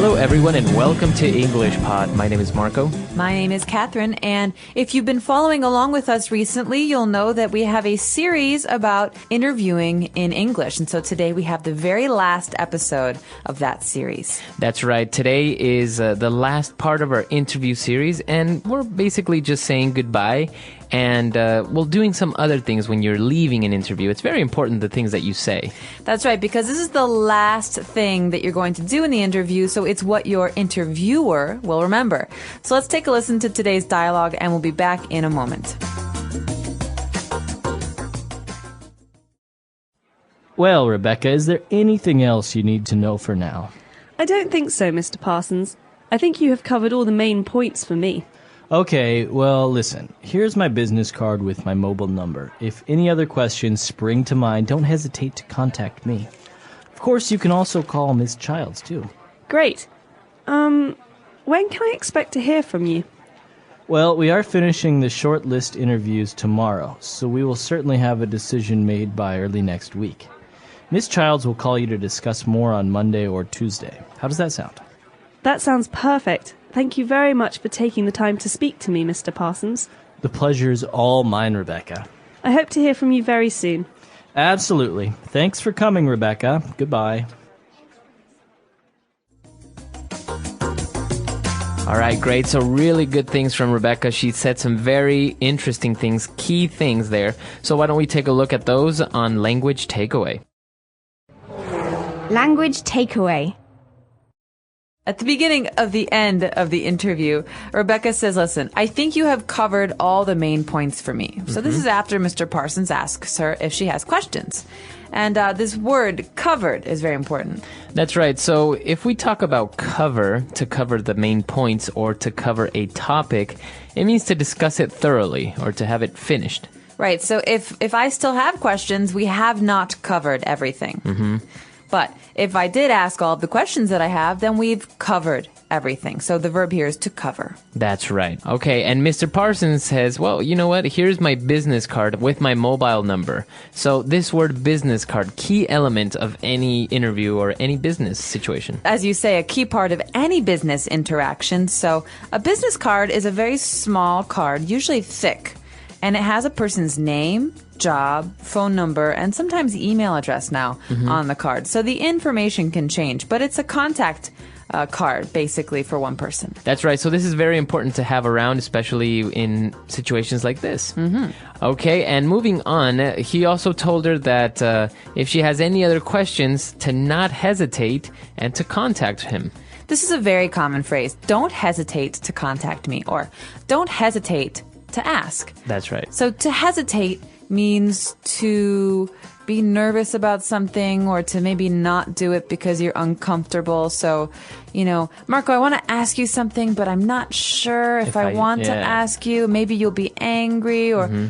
Hello, everyone, and welcome to English Pod. My name is Marco. My name is Catherine, and if you've been following along with us recently, you'll know that we have a series about interviewing in English. And so today we have the very last episode of that series. That's right. Today is the last part of our interview series, and we're basically just saying goodbye and doing some other things when you're leaving an interview. It's very important, the things that you say. That's right, because this is the last thing that you're going to do in the interview, so it's what your interviewer will remember. So let's take a listen to today's dialogue, and we'll be back in a moment. Well, Rebecca, is there anything else you need to know for now? I don't think so, Mr. Parsons. I think you have covered all the main points for me. Okay, well, listen. Here's my business card with my mobile number. If any other questions spring to mind, don't hesitate to contact me. Of course, you can also call Ms. Childs, too. Great. When can I expect to hear from you? Well, we are finishing the shortlist interviews tomorrow, so we will certainly have a decision made by early next week. Ms. Childs will call you to discuss more on Monday or Tuesday. How does that sound? That sounds perfect. Thank you very much for taking the time to speak to me, Mr. Parsons. The pleasure is all mine, Rebecca. I hope to hear from you very soon. Absolutely. Thanks for coming, Rebecca. Goodbye. All right, great. So really good things from Rebecca. She said some very interesting things, key things there. So why don't we take a look at those on Language Takeaway. Language Takeaway. At the beginning of the end of the interview, Rebecca says, listen, I think you have covered all the main points for me. So this is after Mr. Parsons asks her if she has questions. And this word, covered, is very important. That's right. So if we talk about cover, to cover the main points or to cover a topic, it means to discuss it thoroughly or to have it finished. Right. So if I still have questions, we have not covered everything. Mm-hmm. But if I did ask all of the questions that I have, then we've covered everything. So the verb here is to cover. That's right. Okay, and Mr. Parsons says, well, you know what? Here's my business card with my mobile number. So this word business card, key element of any interview or any business situation. As you say, a key part of any business interaction. So a business card is a very small card, usually thick. And it has a person's name, job, phone number, and sometimes email address now on the card. So the information can change, but it's a contact card, basically, for one person. That's right. So this is very important to have around, especially in situations like this. Mm-hmm. Okay, and moving on, he also told her that if she has any other questions, to not hesitate and to contact him. This is a very common phrase. Don't hesitate to contact me, or don't hesitate to ask. That's right. So to hesitate means to be nervous about something or to maybe not do it because you're uncomfortable. So, Marco, I want to ask you something, but I'm not sure if I want to ask you. Maybe you'll be angry or...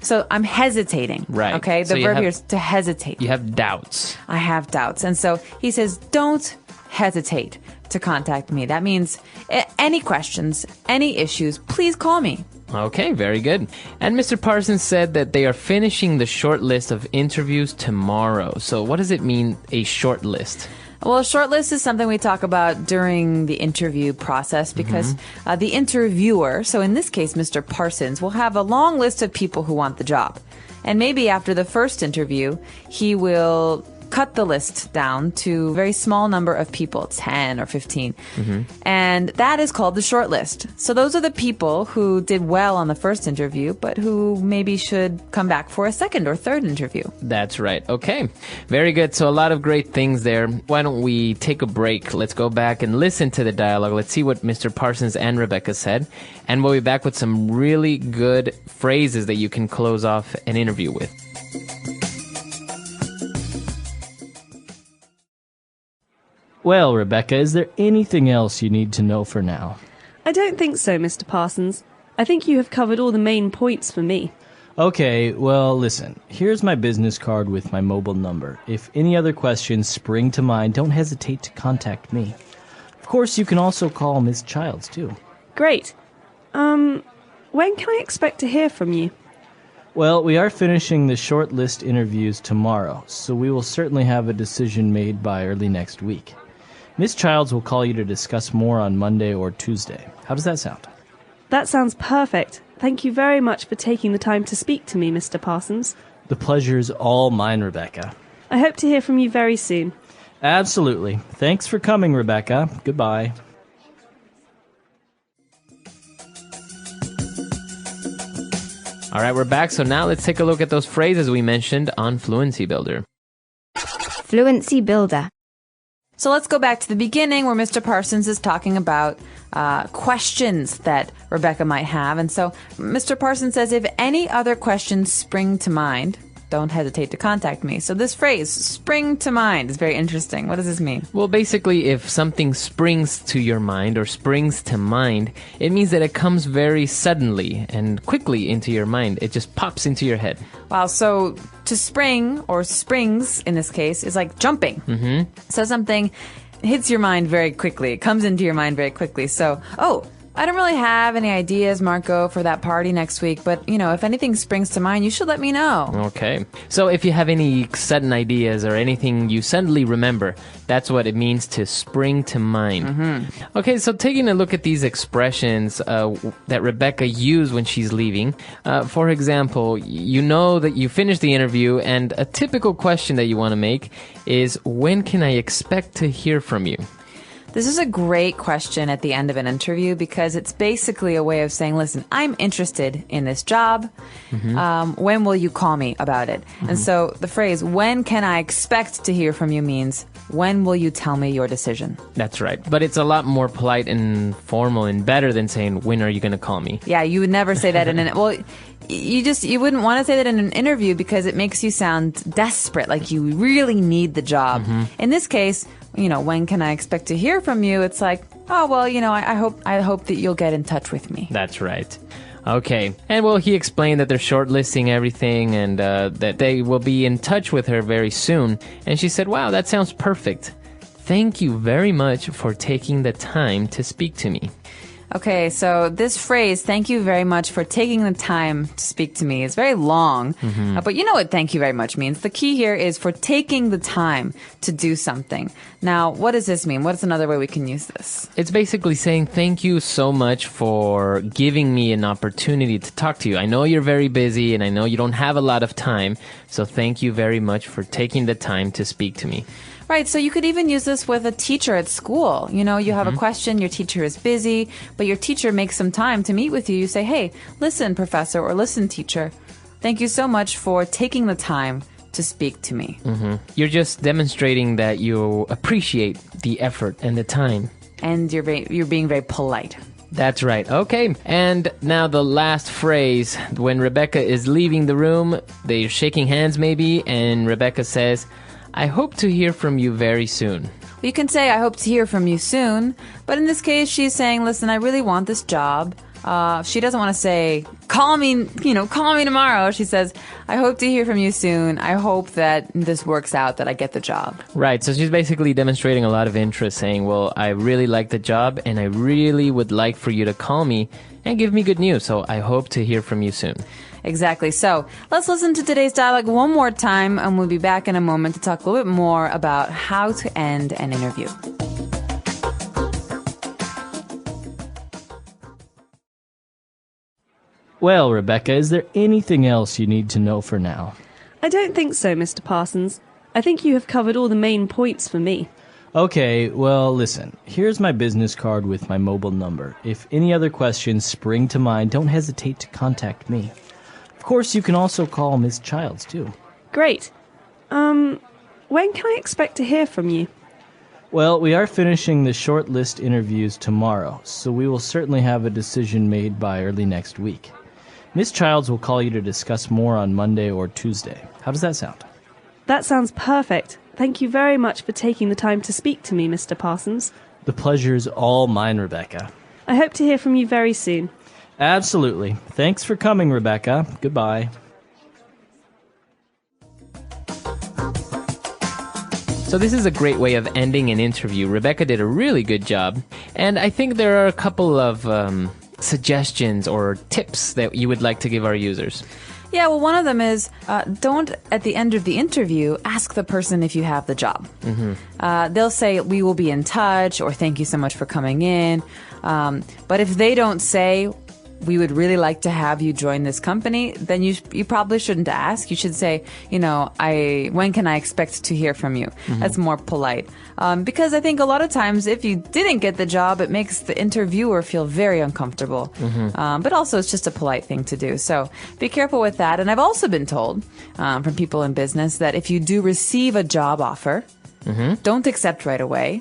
So I'm hesitating. Right. Okay? The verb here is to hesitate. You have doubts. I have doubts. And so he says, don't hesitate to contact me. That means any questions, any issues, please call me. Okay, very good. And Mr. Parsons said that they are finishing the short list of interviews tomorrow. So what does it mean, a short list? Well, a short list is something we talk about during the interview process because the interviewer, so in this case, Mr. Parsons, will have a long list of people who want the job. And maybe after the first interview, he will cut the list down to a very small number of people, 10 or 15. And that is called the short list. So those are the people who did well on the first interview, but who maybe should come back for a second or third interview. That's right. Okay. Very good. So a lot of great things there. Why don't we take a break? Let's go back and listen to the dialogue. Let's see what Mr. Parsons and Rebecca said. And we'll be back with some really good phrases that you can close off an interview with. Well, Rebecca, is there anything else you need to know for now? I don't think so, Mr. Parsons. I think you have covered all the main points for me. Okay, well, listen. Here's my business card with my mobile number. If any other questions spring to mind, don't hesitate to contact me. Of course, you can also call Ms. Childs, too. Great. When can I expect to hear from you? Well, we are finishing the shortlist interviews tomorrow, so we will certainly have a decision made by early next week. Miss Childs will call you to discuss more on Monday or Tuesday. How does that sound? That sounds perfect. Thank you very much for taking the time to speak to me, Mr. Parsons. The pleasure's all mine, Rebecca. I hope to hear from you very soon. Absolutely. Thanks for coming, Rebecca. Goodbye. All right, we're back. So now let's take a look at those phrases we mentioned on Fluency Builder. Fluency Builder. So let's go back to the beginning where Mr. Parsons is talking about questions that Rebecca might have. And so Mr. Parsons says, if any other questions spring to mind, don't hesitate to contact me. So this phrase, spring to mind, is very interesting. What does this mean? Well, basically, if something springs to your mind or springs to mind, it means that it comes very suddenly and quickly into your mind. It just pops into your head. Wow, so to spring, or springs in this case, is like jumping. Mm-hmm. So something hits your mind very quickly. It comes into your mind very quickly. So, I don't really have any ideas, Marco, for that party next week, but, if anything springs to mind, you should let me know. Okay. So if you have any sudden ideas or anything you suddenly remember, that's what it means to spring to mind. Mm-hmm. Okay, so taking a look at these expressions that Rebecca used when she's leaving. For example, you know that you finished the interview, and a typical question that you want to make is, when can I expect to hear from you? This is a great question at the end of an interview because it's basically a way of saying, listen, I'm interested in this job. Mm-hmm. When will you call me about it? Mm-hmm. And so the phrase, when can I expect to hear from you, means, when will you tell me your decision? That's right. But it's a lot more polite and formal and better than saying, when are you going to call me? Yeah, you would never say that in an... Well, you wouldn't want to say that in an interview because it makes you sound desperate, like you really need the job. Mm-hmm. In this case, when can I expect to hear from you? It's like, oh, well, I hope that you'll get in touch with me. That's right. Okay. And well, he explained that they're shortlisting everything and that they will be in touch with her very soon. And she said, wow, that sounds perfect. Thank you very much for taking the time to speak to me. Okay, so this phrase, thank you very much for taking the time to speak to me, is very long. Mm-hmm. But you know what thank you very much means. The key here is for taking the time to do something. Now, what does this mean? What's another way we can use this? It's basically saying thank you so much for giving me an opportunity to talk to you. I know you're very busy and I know you don't have a lot of time. So thank you very much for taking the time to speak to me. Right, so you could even use this with a teacher at school. You have a question, your teacher is busy, but your teacher makes some time to meet with you. You say, hey, listen, professor, or listen, teacher, thank you so much for taking the time to speak to me. Mm-hmm. You're just demonstrating that you appreciate the effort and the time. And you're being very polite. That's right. Okay. And now the last phrase. When Rebecca is leaving the room, they're shaking hands maybe, and Rebecca says, I hope to hear from you very soon. You can say, I hope to hear from you soon. But in this case, she's saying, listen, I really want this job. She doesn't want to say, call me tomorrow. She says, I hope to hear from you soon. I hope that this works out, that I get the job. Right. So she's basically demonstrating a lot of interest, saying, well, I really like the job and I really would like for you to call me and give me good news. So I hope to hear from you soon. Exactly. So let's listen to today's dialogue one more time, and we'll be back in a moment to talk a little bit more about how to end an interview. Well, Rebecca, is there anything else you need to know for now? I don't think so, Mr. Parsons. I think you have covered all the main points for me. Okay, well, listen. Here's my business card with my mobile number. If any other questions spring to mind, don't hesitate to contact me. Of course, you can also call Miss Childs, too. Great. When can I expect to hear from you? Well, we are finishing the shortlist interviews tomorrow, so we will certainly have a decision made by early next week. Miss Childs will call you to discuss more on Monday or Tuesday. How does that sound? That sounds perfect. Thank you very much for taking the time to speak to me, Mr. Parsons. The pleasure's all mine, Rebecca. I hope to hear from you very soon. Absolutely. Thanks for coming, Rebecca. Goodbye. So this is a great way of ending an interview. Rebecca did a really good job. And I think there are a couple of suggestions or tips that you would like to give our users. Yeah, well, one of them is don't, at the end of the interview, ask the person if you have the job. They'll say, we will be in touch, or thank you so much for coming in. But if they don't say, we would really like to have you join this company, then you probably shouldn't ask. You should say, when can I expect to hear from you? That's more polite. Because I think a lot of times if you didn't get the job, it makes the interviewer feel very uncomfortable. But also it's just a polite thing to do. So be careful with that. And I've also been told from people in business that if you do receive a job offer, don't accept right away.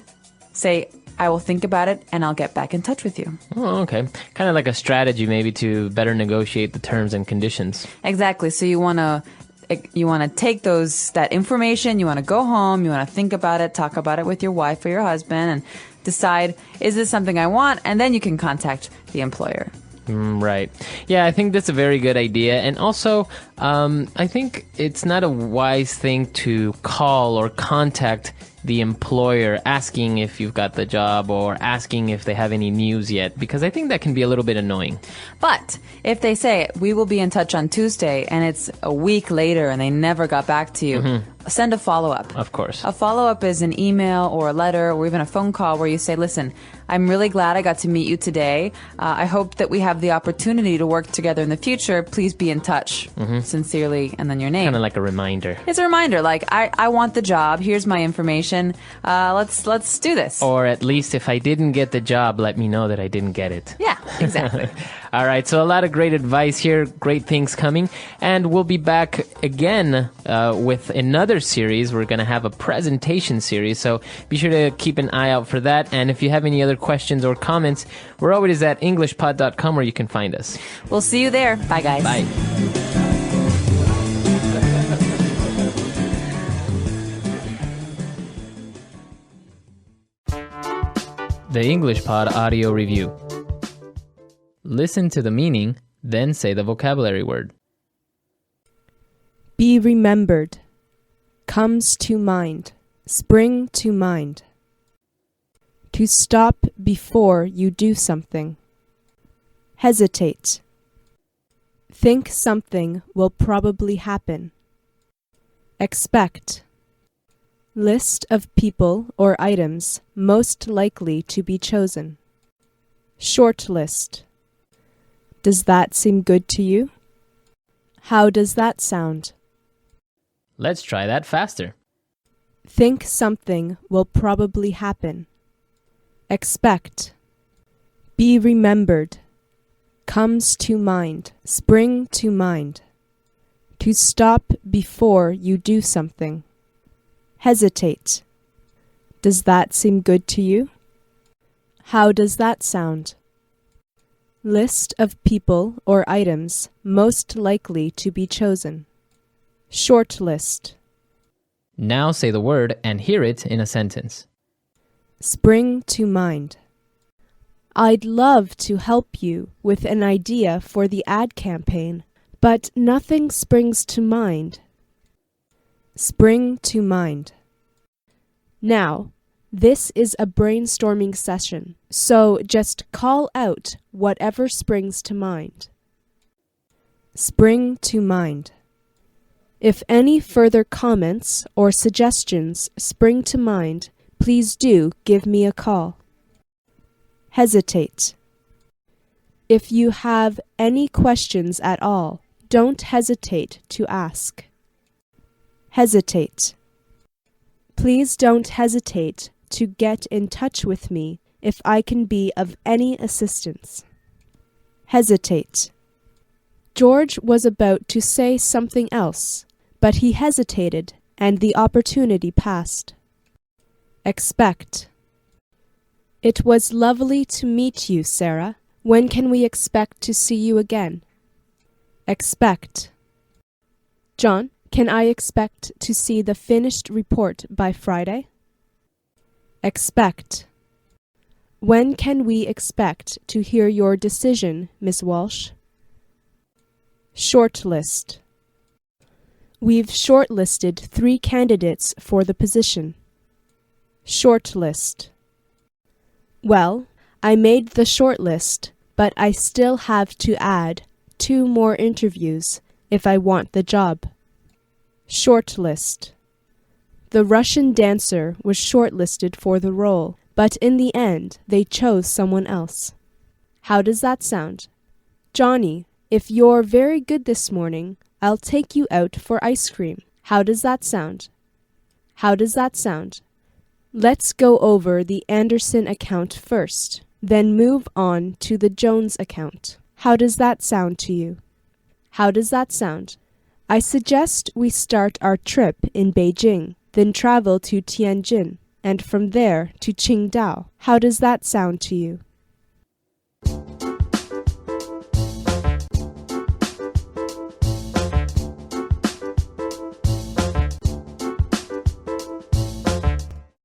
Say, I will think about it and I'll get back in touch with you. Oh, okay. Kind of like a strategy maybe to better negotiate the terms and conditions. Exactly. So you want to take that information, you want to go home, you want to think about it, talk about it with your wife or your husband and decide, is this something I want? And then you can contact the employer. Right. Yeah, I think that's a very good idea. And also, I think it's not a wise thing to call or contact the employer asking if you've got the job or asking if they have any news yet, because I think that can be a little bit annoying. But if they say, we will be in touch on Tuesday, and it's a week later and they never got back to you, send a follow-up. Of course. A follow-up is an email or a letter or even a phone call where you say, listen, I'm really glad I got to meet you today. I hope that we have the opportunity to work together in the future. Please be in touch. Sincerely, and then your name. Kind of like a reminder. It's a reminder, like, I want the job. Here's my information. Let's do this. Or at least if I didn't get the job, let me know that I didn't get it. Yeah, exactly. All right, so a lot of great advice here, great things coming. And we'll be back again with another series. We're going to have a presentation series, so be sure to keep an eye out for that. And if you have any other questions or comments, we're always at englishpod.com where you can find us. We'll see you there. Bye, guys. Bye. The English Pod Audio Review. Listen to the meaning, then say the vocabulary word. Be remembered. Comes to mind. Spring to mind. To stop before you do something. Hesitate. Think something will probably happen. Expect. List of people or items most likely to be chosen. Shortlist. Does that seem good to you? How does that sound? Let's try that faster. Think something will probably happen. Expect. Be remembered. Comes to mind. Spring to mind. To stop before you do something. Hesitate. Does that seem good to you? How does that sound? List of people or items most likely to be chosen. Shortlist. Now say the word and hear it in a sentence. Spring to mind. I'd love to help you with an idea for the ad campaign, but nothing springs to mind. Spring to mind. Now, this is a brainstorming session, so just call out whatever springs to mind. Spring to mind. If any further comments or suggestions spring to mind, please do give me a call. Hesitate. If you have any questions at all, don't hesitate to ask. Hesitate. Please don't hesitate to get in touch with me if I can be of any assistance. Hesitate. George was about to say something else, but he hesitated and the opportunity passed. Expect. It was lovely to meet you, Sarah. When can we expect to see you again? Expect. John, can I expect to see the finished report by Friday? Expect. When can we expect to hear your decision, Miss Walsh? Shortlist. We've shortlisted 3 candidates for the position. Shortlist. Well, I made the shortlist, but I still have to add 2 more interviews if I want the job. Shortlist. The Russian dancer was shortlisted for the role, but in the end, they chose someone else. How does that sound? Johnny, if you're very good this morning, I'll take you out for ice cream. How does that sound? How does that sound? Let's go over the Anderson account first, then move on to the Jones account. How does that sound to you? How does that sound? I suggest we start our trip in Beijing, then travel to Tianjin, and from there to Qingdao. How does that sound to you?